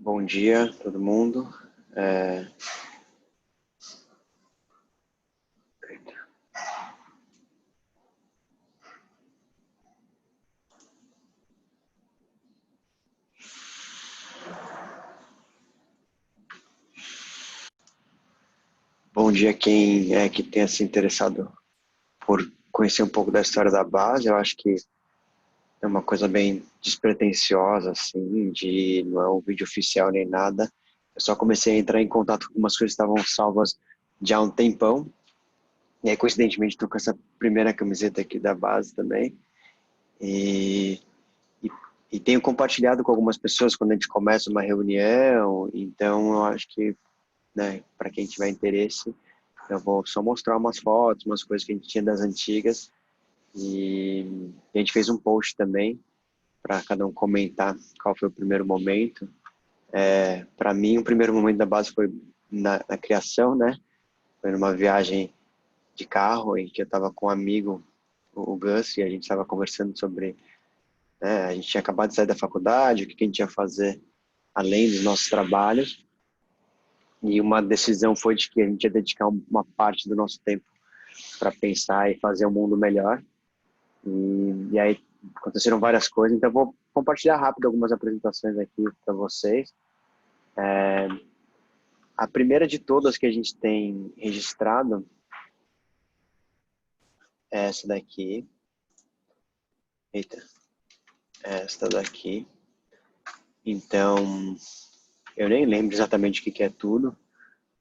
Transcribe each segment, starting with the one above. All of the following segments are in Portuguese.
Bom dia, todo mundo. Bom dia quem é que tenha se interessado por conhecer um pouco da história da base. Eu acho que é uma coisa bem despretensiosa, assim, não é um vídeo oficial nem nada. Eu só comecei a entrar em contato com algumas coisas que estavam salvas já há um tempão. E aí, coincidentemente, estou com essa primeira camiseta aqui da base também. E, e, e tenho compartilhado com algumas pessoas quando a gente começa uma reunião. Então, eu acho que, né, para quem tiver interesse, eu vou só mostrar umas fotos, umas coisas que a gente tinha das antigas. E a gente fez um post também para cada um comentar qual foi o primeiro momento. Para mim, o primeiro momento da base foi na criação, né? Foi numa viagem de carro em que eu estava com um amigo, o Gus, e a gente estava conversando sobre, né, a gente tinha acabado de sair da faculdade, o que a gente ia fazer além dos nossos trabalhos. E uma decisão foi de que a gente ia dedicar uma parte do nosso tempo para pensar e fazer um mundo melhor. E aí aconteceram várias coisas, então eu vou compartilhar rápido algumas apresentações aqui para vocês. A primeira de todas que a gente tem registrado é essa daqui. Eita, é esta daqui. Então, eu nem lembro exatamente o que é tudo,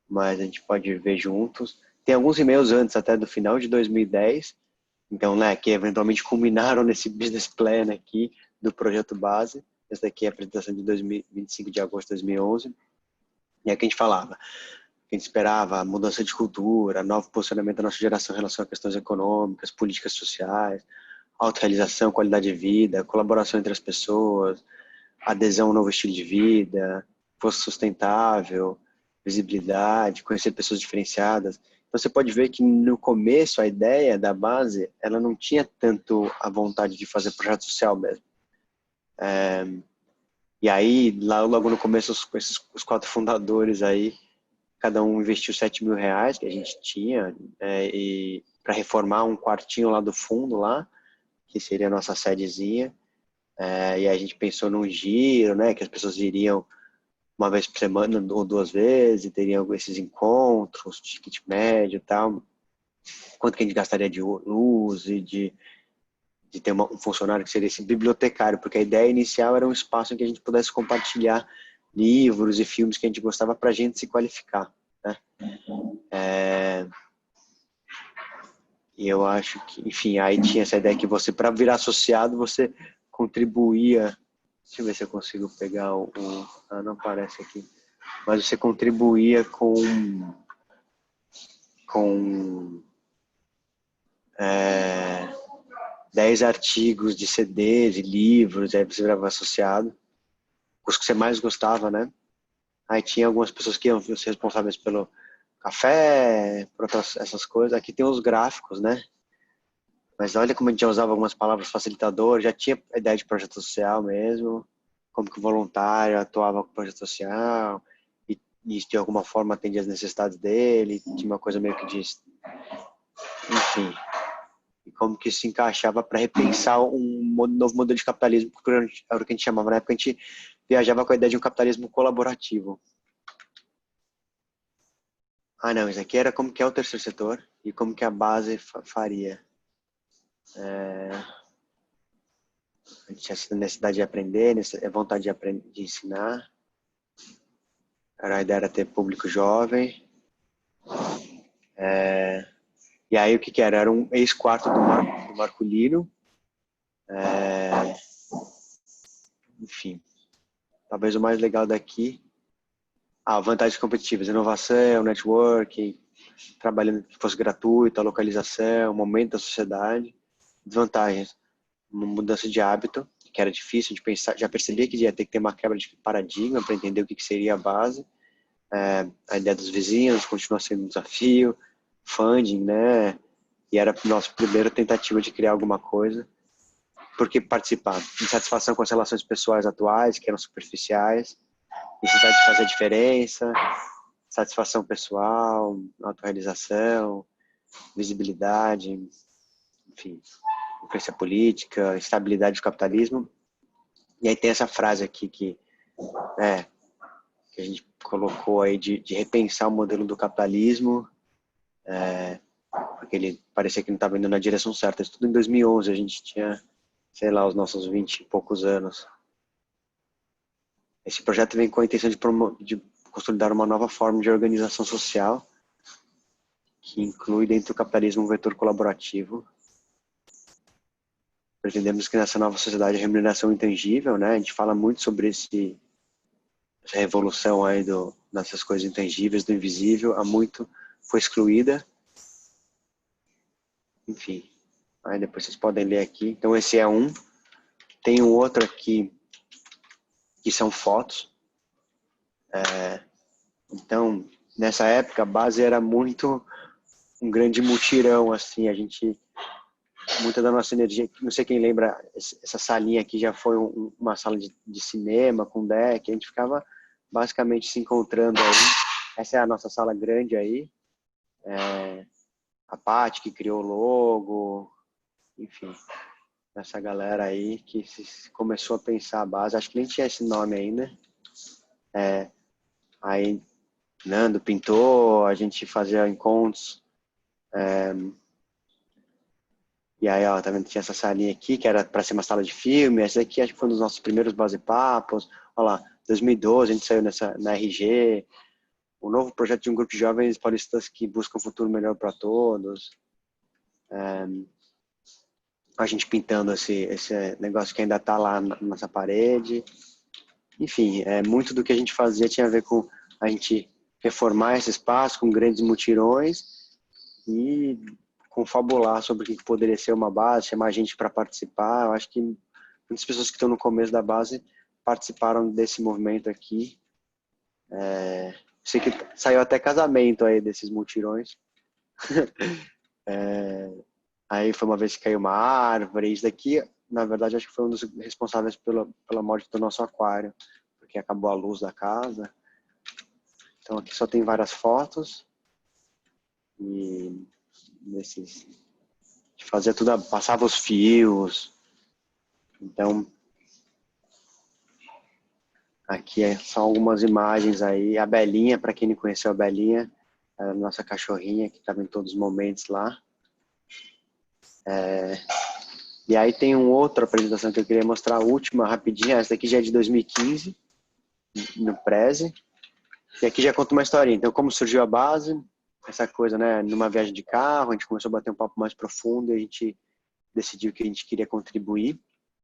mas a gente pode ver juntos. Tem alguns e-mails antes, até do final de 2010, então, né, que eventualmente culminaram nesse business plan aqui do projeto base. Essa daqui é a apresentação de 25 de agosto de 2011. E é que a gente falava, que a gente esperava a mudança de cultura, novo posicionamento da nossa geração em relação a questões econômicas, políticas sociais, autorrealização, qualidade de vida, colaboração entre as pessoas, adesão a um novo estilo de vida, força sustentável, visibilidade, conhecer pessoas diferenciadas. Então você pode ver que no começo a ideia da base, ela não tinha tanto a vontade de fazer projeto social mesmo. E aí, logo no começo, os quatro fundadores aí, cada um investiu R$ 7.000 que a gente tinha, e para reformar um quartinho lá do fundo, lá, que seria a nossa sedezinha. E a gente pensou num giro, né, que as pessoas iriam uma vez por semana ou duas vezes, teriam esses encontros, ticket médio e tal. Quanto que a gente gastaria de luz e de ter um funcionário que seria esse bibliotecário, porque a ideia inicial era um espaço em que a gente pudesse compartilhar livros e filmes que a gente gostava para a gente se qualificar, né? E eu acho que, enfim, aí tinha essa ideia que você, para virar associado, você contribuía. Deixa eu ver se eu consigo pegar não aparece aqui. Mas você contribuía com 10 artigos de CDs e livros, aí você virava associado. Os que você mais gostava, né? Aí tinha algumas pessoas que iam ser responsáveis pelo café, por essas coisas. Aqui tem os gráficos, né? Mas olha como a gente já usava algumas palavras facilitador, já tinha a ideia de projeto social mesmo, como que o voluntário atuava com o projeto social, e isso de alguma forma atendia as necessidades dele, tinha uma coisa meio que diz, enfim, e como que isso se encaixava para repensar novo modelo de capitalismo, que era o que a gente chamava na época, a gente viajava com a ideia de um capitalismo colaborativo. Ah, não, isso aqui era como que é o terceiro setor e como que a base faria. A gente tinha essa necessidade de aprender, vontade de aprender, de ensinar. A ideia era ter público jovem. E aí o que era? Era um ex-quarto do Marculino. Enfim, talvez o mais legal daqui, vantagens competitivas, inovação, networking, trabalhando que fosse gratuito, a localização, o momento da sociedade. Desvantagens, uma mudança de hábito, que era difícil de pensar, já percebia que ia ter que ter uma quebra de paradigma para entender o que seria a base. A ideia dos vizinhos continua sendo um desafio, funding, né? E era a nossa primeira tentativa de criar alguma coisa. Por que participar? Insatisfação com as relações pessoais atuais, que eram superficiais. necessidade de fazer a diferença, satisfação pessoal, autorrealização, visibilidade, enfim, influência política, estabilidade do capitalismo. E aí tem essa frase aqui que a gente colocou aí de repensar o modelo do capitalismo, porque ele parecia que não estava indo na direção certa. Isso tudo em 2011, a gente tinha, sei lá, os nossos 20 e poucos anos. Esse projeto vem com a intenção de consolidar uma nova forma de organização social que inclui dentro do capitalismo um vetor colaborativo. Pretendemos que nessa nova sociedade a remuneração intangível, né? A gente fala muito sobre essa revolução aí dessas coisas intangíveis, do invisível, há muito foi excluída. Enfim, aí depois vocês podem ler aqui. Então esse é um. Tem um outro aqui que são fotos. Então, nessa época, a base era muito um grande mutirão, assim, muita da nossa energia, não sei quem lembra, essa salinha aqui já foi uma sala de cinema com deck, a gente ficava basicamente se encontrando aí. Essa é a nossa sala grande aí, a Paty que criou o logo, enfim, essa galera aí que começou a pensar a base, acho que nem tinha esse nome ainda. Aí Nando pintou, a gente fazia encontros, e aí, ó, tá vendo, tinha essa salinha aqui, que era para ser uma sala de filme, essa aqui acho que foi um dos nossos primeiros base-papos, olha lá, 2012 a gente saiu na RG, o novo projeto de um grupo de jovens paulistas que buscam um futuro melhor para todos, a gente pintando esse negócio que ainda tá lá na nossa parede, enfim, muito do que a gente fazia tinha a ver com a gente reformar esse espaço com grandes mutirões e confabular sobre o que poderia ser uma base, chamar gente para participar. Eu acho que muitas pessoas que estão no começo da base participaram desse movimento aqui. Sei que saiu até casamento aí desses mutirões. Aí foi uma vez que caiu uma árvore. Isso daqui, na verdade, acho que foi um dos responsáveis pela morte do nosso aquário, porque acabou a luz da casa. Então aqui só tem várias fotos. E fazia tudo, passava os fios. Então, aqui são algumas imagens aí. A Belinha, para quem não conheceu a Belinha, a nossa cachorrinha que estava em todos os momentos lá. E aí tem uma outra apresentação que eu queria mostrar, a última, rapidinha. Essa daqui já é de 2015, no Preze. E aqui já conta uma historinha. Então, como surgiu a base, essa coisa, né? Numa viagem de carro, a gente começou a bater um papo mais profundo e a gente decidiu que a gente queria contribuir.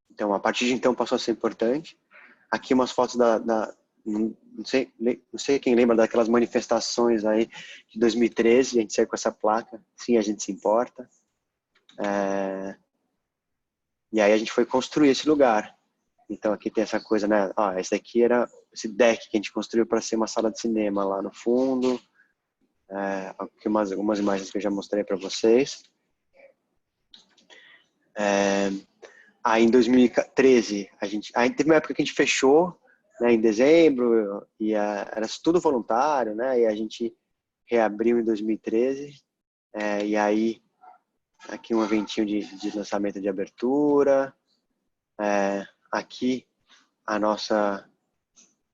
Então, a partir de então, passou a ser importante. Aqui umas fotos não sei quem lembra daquelas manifestações aí de 2013, a gente saiu com essa placa, sim, a gente se importa. E aí a gente foi construir esse lugar. Então aqui tem essa coisa, né? Esse daqui era esse deck que a gente construiu para ser uma sala de cinema lá no fundo. Aqui algumas imagens que eu já mostrei para vocês. Aí em 2013, aí teve uma época que a gente fechou, né, em dezembro, e era tudo voluntário, né? E a gente reabriu em 2013. E aí, aqui um eventinho de lançamento de abertura. Aqui a nossa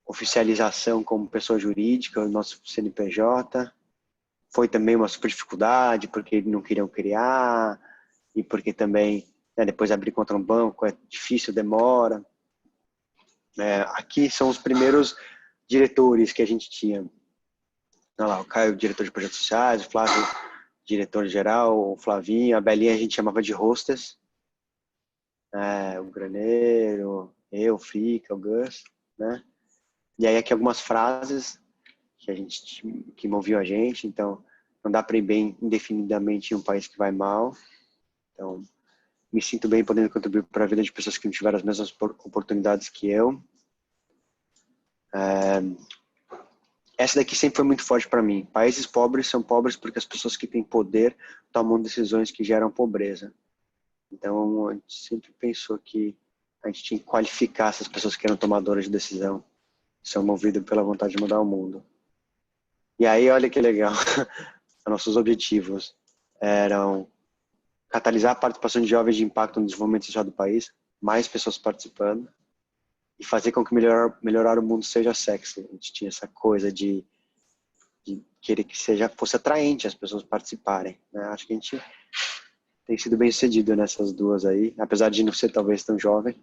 oficialização como pessoa jurídica, o nosso CNPJ. Foi também uma super dificuldade, porque não queriam criar, e porque também, né, depois abrir conta no banco é difícil, demora. Aqui são os primeiros diretores que a gente tinha. Olha lá, o Caio, diretor de projetos sociais, o Flávio, diretor-geral, o Flavinho, a Belinha a gente chamava de hostess, o Graneiro, eu, o Frica, o Gus, né? E aí aqui algumas frases que moviam a gente, então não dá para ir bem indefinidamente em um país que vai mal. Então, me sinto bem podendo contribuir para a vida de pessoas que não tiveram as mesmas oportunidades que eu. Essa daqui sempre foi muito forte para mim. Países pobres são pobres porque as pessoas que têm poder tomam decisões que geram pobreza. Então, a gente sempre pensou que a gente tinha que qualificar essas pessoas que eram tomadoras de decisão. são movidos pela vontade de mudar o mundo. E aí, olha que legal, nossos objetivos eram catalisar a participação de jovens de impacto no desenvolvimento social do país, mais pessoas participando, e fazer com que melhorar o mundo seja sexy. A gente tinha essa coisa de querer que fosse atraente as pessoas participarem, né? Acho que a gente tem sido bem sucedido nessas duas aí, apesar de não ser talvez tão jovem.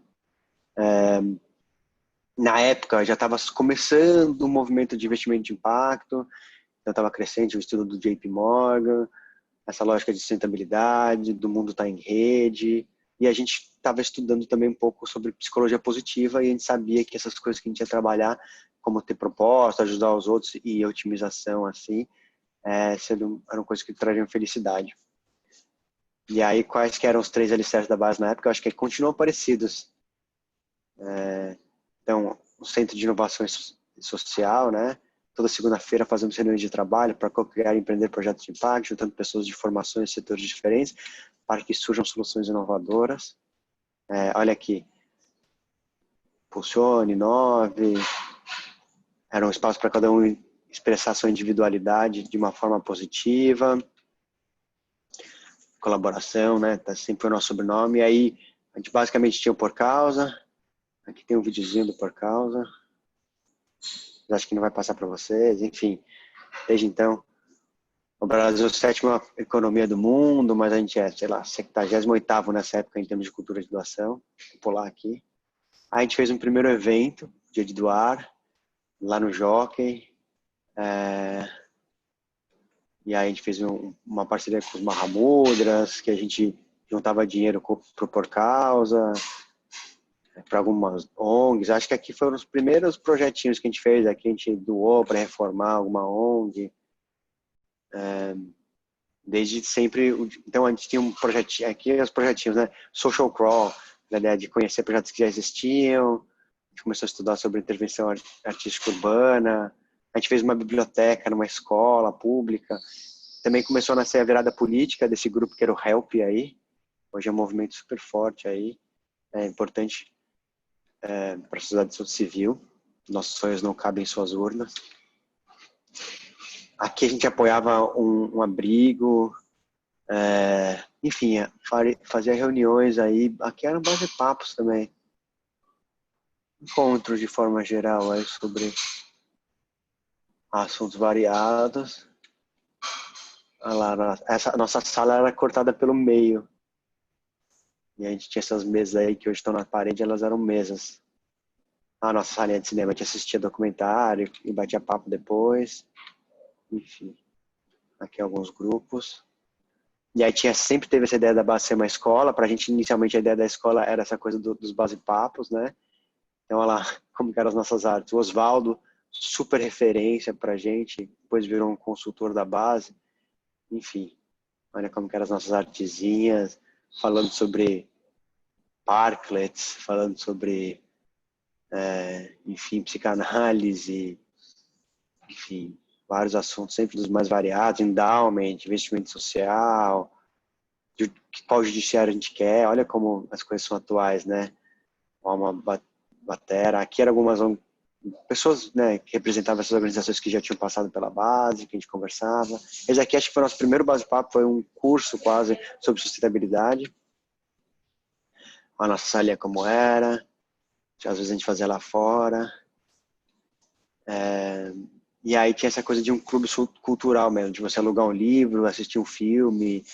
Na época já estava começando um movimento de investimento de impacto, então estava crescente o estudo do JP Morgan, essa lógica de sustentabilidade, do mundo estar em rede, e a gente estava estudando também um pouco sobre psicologia positiva, e a gente sabia que essas coisas que a gente ia trabalhar, como ter propósito, ajudar os outros e otimização, assim, eram coisas que trariam felicidade. E aí, quais que eram os 3 alicerces da base na época? Eu acho que continuam parecidos. Então, o Centro de Inovação Social, né? Toda segunda-feira fazemos reuniões de trabalho para co-criar e empreender projetos de impacto, juntando pessoas de formações e setores diferentes, para que surjam soluções inovadoras. Olha aqui, Pulsione, 9, era um espaço para cada um expressar sua individualidade de uma forma positiva, colaboração, né? Sempre foi o nosso sobrenome. E aí, a gente basicamente tinha o Por Causa. Aqui tem um videozinho do Por Causa. Acho que não vai passar para vocês. Enfim, desde então, o Brasil é a 7ª economia do mundo, mas a gente sei lá, 78º nessa época em termos de cultura de doação. Vou pular aqui. Aí a gente fez um primeiro evento, Dia de Doar, lá no Jockey. E aí a gente fez uma parceria com os Mahamudras, que a gente juntava dinheiro pro Por Causa, para algumas ONGs. Acho que aqui foram os primeiros projetinhos que a gente fez. Aqui a gente doou para reformar alguma ONG. Desde sempre. Então a gente tinha um projetinho, aqui os projetinhos, né? Social Crawl, a ideia de conhecer projetos que já existiam. A gente começou a estudar sobre intervenção artística urbana. A gente fez uma biblioteca numa escola pública. Também começou a nascer a virada política desse grupo que era o HELP aí. Hoje é um movimento super forte aí. É importante para a sociedade civil. Nossos sonhos não cabem em suas urnas. Aqui a gente apoiava um abrigo, enfim, fazia reuniões aí. Aqui eram bate-papos também. Encontros de forma geral aí sobre assuntos variados. Olha lá, essa nossa sala era cortada pelo meio. E a gente tinha essas mesas aí que hoje estão na parede, elas eram mesas. A nossa salinha de cinema, a gente assistia documentário e batia papo depois. Enfim, aqui alguns grupos. E aí sempre teve essa ideia da base ser uma escola. Pra gente, inicialmente, a ideia da escola era essa coisa dos base-papos, né? Então, olha lá, como que eram as nossas artes. O Oswaldo, super referência pra gente, depois virou um consultor da base. Enfim, olha como que eram as nossas artezinhas, falando sobre parklets, falando sobre, enfim, psicanálise, enfim, vários assuntos, sempre dos mais variados, endowment, investimento social, de qual judiciário a gente quer. Olha como as coisas são atuais, né? Uma batera. Aqui eram algumas pessoas, né, que representavam essas organizações que já tinham passado pela base, que a gente conversava. Esse aqui acho que foi o nosso primeiro base-papo, foi um curso quase sobre sustentabilidade. A nossa salinha como era, às vezes a gente fazia lá fora. E aí tinha essa coisa de um clube cultural mesmo, de você alugar um livro, assistir um filme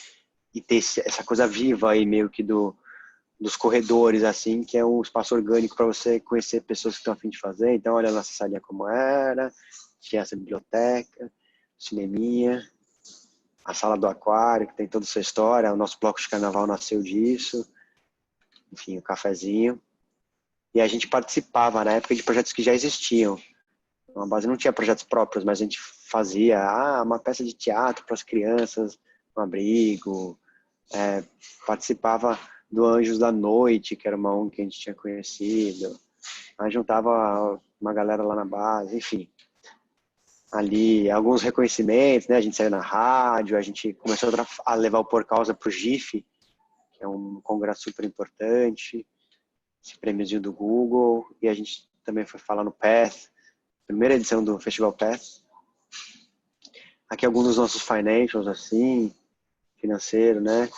e ter essa coisa viva aí meio que dos corredores, assim, que é um espaço orgânico para você conhecer pessoas que estão a fim de fazer. Então, olha a nossa salinha como era, tinha essa biblioteca, cineminha, a sala do aquário, que tem toda essa história, o nosso bloco de carnaval nasceu disso, enfim, o cafezinho. E a gente participava, na época, de projetos que já existiam. A base não tinha projetos próprios, mas a gente fazia uma peça de teatro para as crianças, um abrigo, participava do Anjos da Noite, que era uma ONG que a gente tinha conhecido. Aí juntava uma galera lá na base, enfim. Ali, alguns reconhecimentos, né? A gente saiu na rádio, a gente começou a levar o Por Causa para o GIF, que é um congresso super importante, esse prêmiozinho do Google, e a gente também foi falar no PATH, primeira edição do Festival Pass. Aqui alguns dos nossos financials, assim, financeiro, né?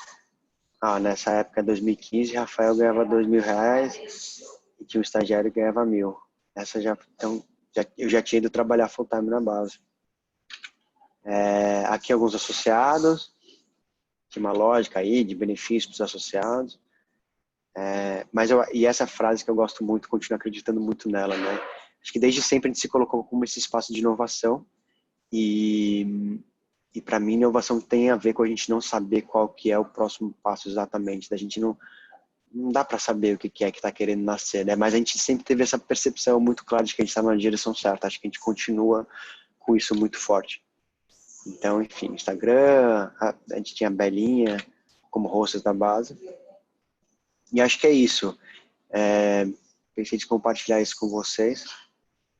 Nessa época, 2015, Rafael ganhava R$ 2.000 e tinha um estagiário que ganhava 1.000. Essa já, então, eu já tinha ido trabalhar full time na base. Aqui alguns associados, tinha uma lógica aí de benefícios para os associados. E essa frase que eu gosto muito, continuo acreditando muito nela, né? Acho que desde sempre a gente se colocou como esse espaço de inovação e para mim inovação tem a ver com a gente não saber qual que é o próximo passo exatamente. A gente não dá para saber o que é que está querendo nascer, né? Mas a gente sempre teve essa percepção muito clara de que a gente está na direção certa. Acho que a gente continua com isso muito forte. Então, enfim, Instagram, a gente tinha a Belinha como hostess da base. E acho que é isso. Pensei de compartilhar isso com vocês.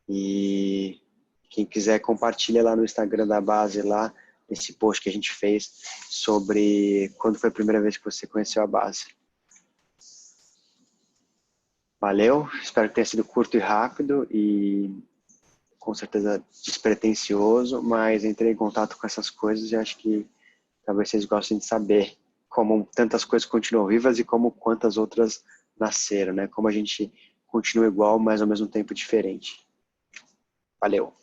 E quem quiser compartilha lá no Instagram da base, lá nesse post que a gente fez sobre quando foi a primeira vez que você conheceu a base. Valeu, espero que tenha sido curto e rápido e com certeza despretensioso, mas entrei em contato com essas coisas e acho que talvez vocês gostem de saber como tantas coisas continuam vivas e como quantas outras nasceram, né? Como a gente continua igual, mas ao mesmo tempo diferente. Valeu!